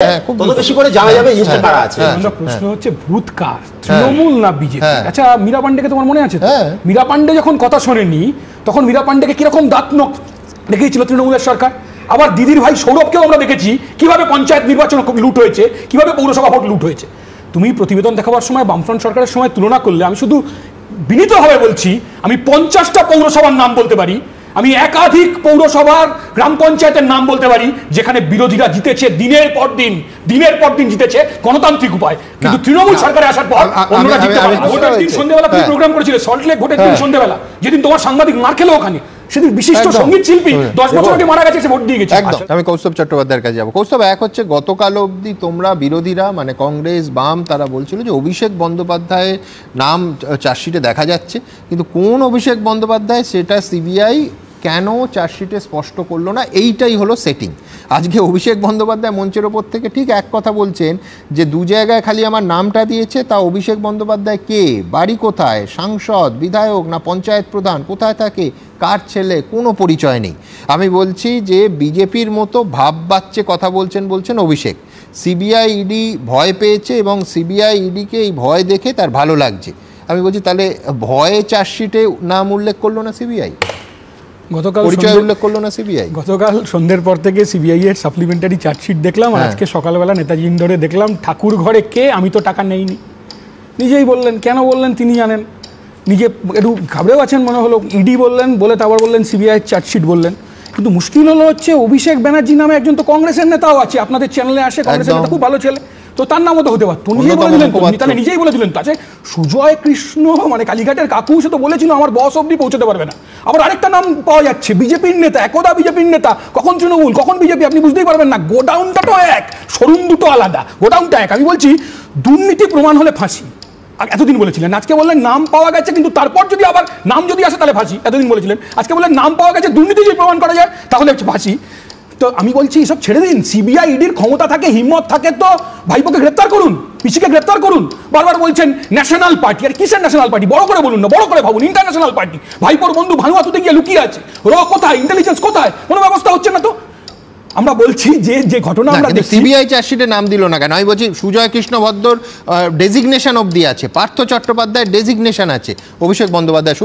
তত বেশি করে জানা যাবে জিনিসটা কারা আছে। প্রশ্ন হচ্ছে ভূত কার, তৃণমূল না বিজেপি? আচ্ছা, মীরা পান্ডেকে তোমার মনে আছে? মীরা পান্ডে যখন কথা শোনেনি তখন মীরা পান্ডেকে কিরকম দাঁত নখ দেখিয়েছিল তৃণমূলের সরকার। আবার দিদির ভাই সৌরভকেও আমরা দেখেছি কিভাবে পঞ্চায়েত নির্বাচন লুট হয়েছে, কিভাবে পৌরসভা ভোট লুট হয়েছে। তুমি প্রতিবেদন দেখাবার সময় বামফ্রন্ট সরকারের সময় তুলনা করলে আমি শুধু বিনীতভাবে বলছি, আমি 50টা পৌরসভার নাম বলতে পারি, আমি একাধিক পৌরসভার গ্রাম পঞ্চায়েতের নাম বলতে পারি যেখানে বিরোধীরা জিতেছে দিনের পর দিন জিতেছে গণতান্ত্রিক উপায়, কিন্তু তৃণমূল সরকারে আসার পর অন্যরা জিততে পারে। ভোটের দিন সন্ধ্যাবেলা তুমি প্রোগ্রাম করেছিলে সল্টলেক, ভোটের দিন সন্ধ্যাবেলা যেদিন তোমার সাংবাদিক মার খেলো ওখানে, সেদিন বিশিষ্ট সঙ্গীত শিল্পী 10 বছর আগে মারা গেছে, ভোট দিয়ে গেছে। আমি কৌস্তব চট্টোপাধ্যায়ের কাছে যাবো। কৌস্তব, এক হচ্ছে গতকাল অবধি তোমরা বিরোধীরা মানে কংগ্রেস বাম তারা বলছিল যে অভিষেক বন্দ্যোপাধ্যায়ের নাম চার্জশিটে দেখা যাচ্ছে, কিন্তু কোন অভিষেক বন্দ্যোপাধ্যায় সেটা সিবিআই কেন চার্জশিটে স্পষ্ট করলো না, এইটাই হলো সেটিং। আজকে অভিষেক বন্দ্যোপাধ্যায় মঞ্চের ওপর থেকে ঠিক এক কথা বলছেন যে দু জায়গায় খালি আমার নামটা দিয়েছে, তা অভিষেক বন্দ্যোপাধ্যায় কে, বাড়ি কোথায়, সাংসদ, বিধায়ক না পঞ্চায়েত প্রধান, কোথায় থাকে, কার ছেলে, কোনো পরিচয় নেই। আমি বলছি যে বিজেপির মতো ভাব বাচ্চে কথা বলছেন অভিষেক। সিবিআই ইডি ভয় পেয়েছে এবং সিবিআই ইডিকে এই ভয় দেখে তার ভালো লাগছে। আমি বলছি তাহলে ভয়ে চার্জশিটে নাম উল্লেখ করলো না সিবিআই, গতকাল উল্লেখ করলো না সিবিআই? গতকাল সন্ধ্যের পর থেকে সিবিআই এর সাপ্লিমেন্টারি চার্জশিট দেখলাম, আর আজকে সকালবেলা নেতাজি ইন্ডোরে দেখলাম ঠাকুর ঘরে কে, আমি তো টাকা নেইনি, নিজেই বললেন। কেন বললেন তিনি জানেন, নিজে একটু ঘাবড়েও আছেন মনে হলো। ইডি বললেন, বলে তারপর বললেন সিবিআই চার্জশিট বললেন। কিন্তু মুশকিল হলো হচ্ছে অভিষেক ব্যানার্জি নামে একজন তো কংগ্রেসের নেতাও আছে, আপনাদের চ্যানেলে আসে, কংগ্রেসের নেতা, খুব ভালো ছেলে, তো তার নামও তো হতে পারত, নিজেই বলে দিলেন, তাহলে নিজেই বলে দিলেন। তাছে সুজয় কৃষ্ণ মানে কালীঘাটের কাকু, সে তো বলেছিল আমার বস অব্দি পৌঁছতে পারবে না। আবার আরেকটা নাম পাওয়া যাচ্ছে, বিজেপির নেতা, একদা বিজেপির নেতা, কখন তৃণমূল কখন বিজেপি, আপনি বুঝতেই পারবেন না। গোডাউনটা তো এক, শোরুম দুটো আলাদা, গোডাউনটা এক। আমি বলছি দুর্নীতি প্রমাণ হলে ফাঁসি, এতদিন বলেছিলেন। আজকে বললেন নাম পাওয়া গেছে, কিন্তু তারপর যদি আবার নাম যদি আসে তাহলে ফাঁসি, এতদিন বলেছিলেন। আজকে বললেন নাম পাওয়া গেছে, দুর্নীতি যদি প্রমাণ করা যায় তাহলে ফাঁসি। তো আমি বলছি এসব ছেড়ে দিন। সিবিআই ইডির ক্ষমতা থাকে, হিম্মত থাকে তো ভাইপোকে গ্রেপ্তার করুন, পিসিকে গ্রেপ্তার করুন। বারবার বলছেন ন্যাশনাল পার্টি, আর কিসের ন্যাশনাল পার্টি? বড় করে বলুন না, বড় করে ভাবুন, ইন্টারন্যাশনাল পার্টি। ভাইপোর বন্ধু ভানুয়াতুতে গিয়ে লুকিয়ে আছে, কোথায় ইন্টেলিজেন্স, কোথায়? কোনো ব্যবস্থা হচ্ছে না। তো আমরা বলছি যে ঘটনা আমরা দেখছি, সিবিআই চার্জশিটে নাম দিল না কেন? আমি বলছি সুজয় কৃষ্ণ ভদ্রর ডেজিগনেশন অবধি আছে, পার্থ চট্টোপাধ্যায়ের ডেজিগনেশন আছে, অভিষেক বন্দ্যোপাধ্যায়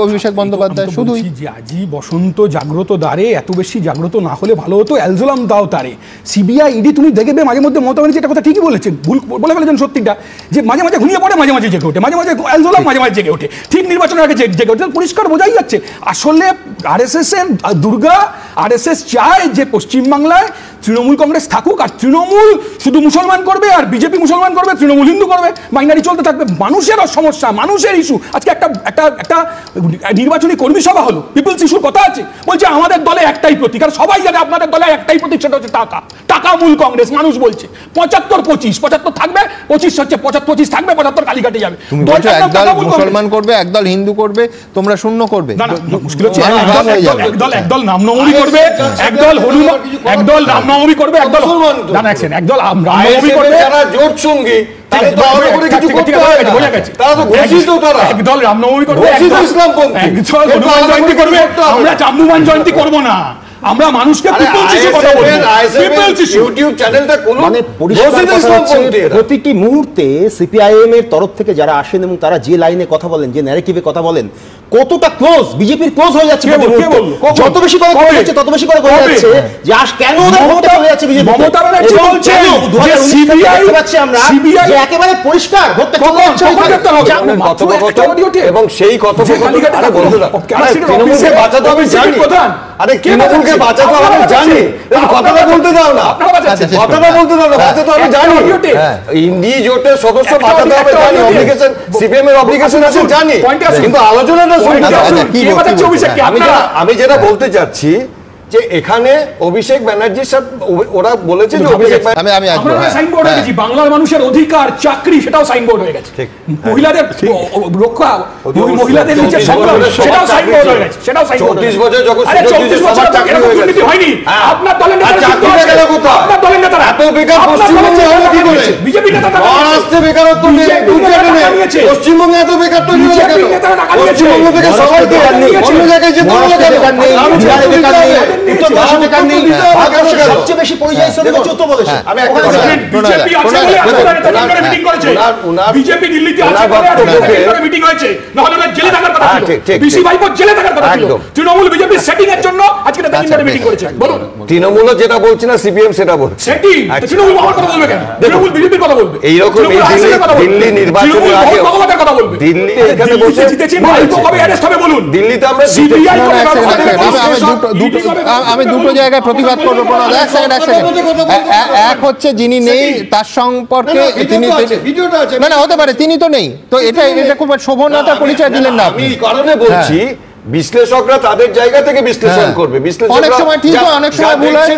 অভিষেক বন্দ্যোপাধ্যায় শুধুই। যে আজি বসন্ত জাগ্রত দ্বারে, এত বেশি জাগ্রত না হলে ভালো হতো, অ্যালজোলাম দাও তারে। সিবিআই ইডি তুমি দেখবে মাঝে মধ্যে মমতা ব্যানার্জি একটা কথা ঠিকই বলেছেন, ভুল বলে ফেলেছেন সত্যিটা, যে মাঝে মাঝে ঘুমিয়ে পড়ে, মাঝে মাঝে জেগে ওঠে, মাঝে মাঝে অ্যালজোলাম মাঝে মাঝে জেগে ওঠে, ঠিক নির্বাচনের আগে জেগে ওঠে। পরিষ্কার বোঝাই যাচ্ছে আসলে আরএসএস এর দুর্গা। আরএসএস চায় যে পশ্চিমবাংলায় তৃণমূল কংগ্রেস থাকুক, আর তৃণমূল শুধু মুসলমান করবে আর বিজেপি মুসলমান করবে, তৃণমূল হিন্দু করবে, মাইনারি চলতে থাকবে। মানুষেরও সমস্যা, মানুষের ইস্যু। আজকে একটা নির্বাচনী কর্মী সভা হলো, পিপলস ইস্যুর কথা আছে, বলছে আমাদের দলে একটাই প্রতীক, আর সবাই জানে আপনাদের দলে একটাই প্রতীক, সেটা হচ্ছে টাকা। টাকা মূল কংগ্রেস। মানুষ বলছে 75-25, 75 থাকবে, 25 হচ্ছে 25 থাকবে, 75 কালীঘাটে যাবে। একদল মুসলমান করবে, একদল হিন্দু করবে, তোমরা শূন্য করবে। মুশকিল হচ্ছে একদল নামনবমী করবে, একদল হনুমান, একদল রামনবমী করবে, একদল একদল রামনবমী করবে, যারা জোট সঙ্গী একদল রামনবমী করবে, একদল হনুমান জয়ন্তী করবে। আমরা হনুমান জয়ন্তী করবো না, আমরা মানুষকে প্রতিটি মুহূর্তে সিপিআইএম এর তরফ থেকে যারা আসেন এবং তারা যে লাইনে কথা বলেন, যে ন্যারেটিভে কথা বলেন, কতটা ক্লোজ বিজেপির ক্লোজ হয়ে যাচ্ছে। যত বেশি করে কথা হচ্ছে তত বেশি করে কথা যাচ্ছে যে কেন হয়ে যাচ্ছে বিজেপি। মমতা ব্যানার্জি বলছেন যে সিবিআই যে একেবারে পরিষ্কার এবং সেই কথোপকথন তৃণমূলকে বাঁচাতে হবে জানি, আরে তৃণমূলকে বাঁচাতে হবে জানি, কথাটা বলতে দাও না, কথাটা বলতে দাও না, বাঁচাতে হবে জানি, ইন্ডি জোটের সদস্য বাঁচাতে হবে জানি, অব্লিগেশন সিপিএম এর অব্লিগেশন আছে জানি, কিন্তু আলোচনাটা আমি যেটা বলতে চাচ্ছি যে এখানে অভিষেক ব্যানার্জির সাথে ওরা বলেছে যে অভিষেক সাইনবোর্ড হয়ে গেছে, বাংলার মানুষের অধিকার চাকরি সেটাও সাইনবোর্ড হয়ে গেছে, মহিলাদের রক্ষা, মহিলাদের নিচে সংগ্রাম সেটাও সাইনবোর্ড হয়ে গেছে, সেটাও সাইনবোর্ড। 34 বছর যখন 34 বছর চাকরি হয়নি, আপনার দলের নেতা চাকরি গেল কোথায়? আপনার দলের নেতা এত বেকার পশ্চিমবঙ্গে হলো কি করে? বিজেপি নেতা মহারাষ্ট্রে বেকারত্ব নেই, পশ্চিমবঙ্গে এত বেকার তৈরি হলো কেন? পশ্চিমবঙ্গ থেকে সবাইকে অন্য জায়গায় যেতে হলো কেন? সবচেয়ে বেশি পরিযায়ী শ্রমিক হচ্ছে উত্তরপ্রদেশে। বিজেপি দিল্লিতে আছে বলে মিটিং হয়েছে, নাহলে জেলে থাকার কথা ছিল, বিসি ভাইপো জেলে থাকার কথা ছিল। তৃণমূল বিজেপি সেটিং এর জন্য আজকে নেতাজিনগরে মিটিং করেছে। বলুন, তৃণমূল যেটা বলছে না সিপিএম সেটা বলছে। সেটিং তৃণমূল আমার কথা বলবে কেন? তৃণমূল বিজেপির কথা বলবে। এইরকম দিল্লি নির্বাচনের আগে কথা বলবে। দিল্লি এখানে বসে জিতেছি, ভাইপো কবে অ্যারেস্ট হবে বলুন। দিল্লিতে আমরা সিবিআই কবে ব্যবস্থা নেবে? আমি দুটো জায়গায় প্রতিবাদ করবো। এক সেকেন্ড। এক হচ্ছে যিনি নেই তার সম্পর্কে তিনি, না না হতে পারে তিনি তো নেই, তো এটা খুব শোভনতার পরিচয় দিলেন না আপনি। এই কারণে বলছি বিশ্লেষকরা তাদের জায়গা থেকে বিশ্লেষণ করবে। অনেক সময় ঠিক হয়, অনেক সময় ভুল হয়।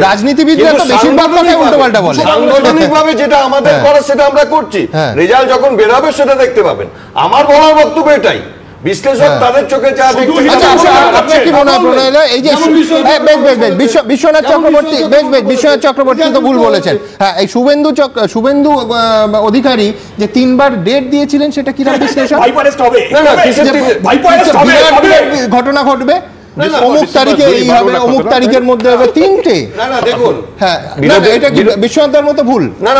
রাজনীতিবিদরা তো বেশিরভাগ কথাই উল্টোপাল্টা বলে। সাংগঠনিকভাবে যেটা আমাদের করা সেটা আমরা করছি, রেজাল্ট যখন বেরোবে সেটা দেখতে পাবেন। আমার বলার বক্তব্য এটাই, বিশ্লেষক তাদের চোখে যা দেখছে। আপনার কি মনে হয় প্রণয়, এই যে বিশ্বনাথ চক্রবর্তী তো ভুল বলেছেন। হ্যাঁ, এই শুভেন্দু অধিকারী যে 3 বার ডেট দিয়েছিলেন সেটা কিরকম বিশ্লেষণ? ঘটনা ঘটবে অমুক তারিখে এই হবে, অমুক তারিখের মধ্যে হবে, 3টে। দেখুন, হ্যাঁ এটা কি বিশ্বনাথের মতো ভুল? না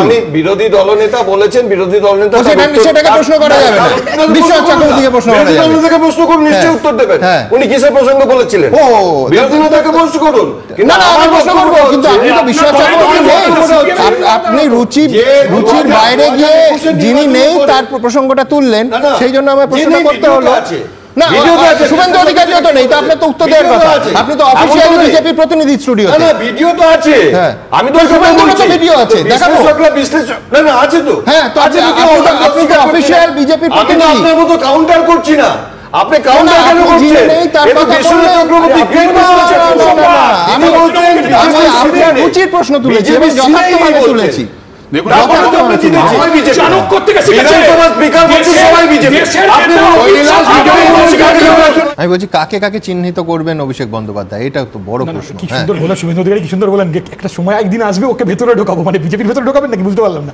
আমি বিরোধী দলনেতা বলেছেন, বিরোধী দলনেতা সেটাকে প্রশ্ন করা যাবে না। বিশ্বনাথ চক্রবর্তীকে প্রশ্ন করা যাবে, দলনেতাকে প্রশ্ন করুন, নিশ্চয়ই উত্তর দেবেন। উনি কিসের প্রসঙ্গ বলেছিলেন? বিরোধী নেতাকে প্রশ্ন করুন। না আমি প্রশ্ন করবো, কিন্তু আপনি তো বিশ্বনাথ চক্রবর্তী নেই, আপনি রুচির বাইরে গিয়ে যিনি নেই তার প্রসঙ্গটা তুললেন, সেই জন্য আমার প্রশ্নটা করতে হলো। না, শুভেন্দু অধিকারীও তো নেই, তো আপনার তো উত্তর দেওয়ার কথা। আপনি তো অফিসিয়ালি বিজেপি প্রতিনিধি স্টুডিওতে। না, ভিডিও তো আছে। আমি তো শুভেন্দুর তো ভিডিও আছে, দেখাবো। না আছে তো। হ্যাঁ, তো আপনি তো অফিসিয়াল বিজেপি প্রতিনিধি। আমি আপনার মতো কাউন্টার করছি না। আপনি কাউন্টার কেন করছেন? বিশ্বনাথ চক্রবর্তী আমি আপনার রুচির প্রশ্ন তুলেছি এবং যথার্থভাবে তুলেছি। আমি বলছি কাকে কাকে চিহ্নিত করবেন অভিষেক বন্দ্যোপাধ্যায়, এটা তো বড় প্রশ্ন। কি সুন্দর বলেন শুভেন্দু অধিকারী, কি সুন্দর বলেন। একটা সময় একদিন আসবে ওকে ভেতরে ঢোকাবো, মানে বিজেপির ভেতরে ঢোকাবেন নাকি বুঝতে পারলাম না।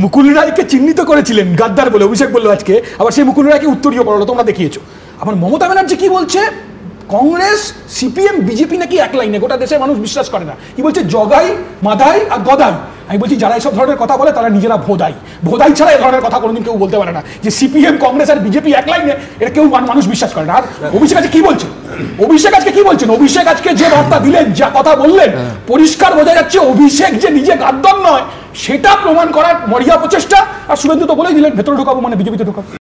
মুকুল রায়কে চিহ্নিত করেছিলেন গাদ্দার বলে, অভিষেক বললো আজকে, আবার সেই মুকুল রায়কে উত্তরীয় পড়ালো, তোমরা দেখিয়েছো। আবার মমতা ব্যানার্জি কি বলছে, কংগ্রেস সিপিএম বিজেপি নাকি এক লাইনে, গোটা দেশের মানুষ বিশ্বাস করে না। কি বলছে, জগাই মাদাই আর গদাই। আমি বলছি যারা এইসব ধরনের কথা বলে তারা নিজেরা ভোদাই ছাড়া এই ধরনের কথা কোনোদিন কেউ বলতে পারে না, যে সিপিএম কংগ্রেস আর বিজেপি এক লাইনে, এটা কেউ মানুষ বিশ্বাস করে না। আর অভিষেক আজকে কি বলছেন, অভিষেক আজকে যে বার্তা দিলেন, যা কথা বললেন, পরিষ্কার বোঝা যাচ্ছে অভিষেক যে নিজে গাদ্দার নয় সেটা প্রমাণ করার মরিয়া প্রচেষ্টা। আর শুভেন্দু তো বলেই দিলেন ভেতরে ঢোকাবো মানে বিজেপিতে ঢোকাবো।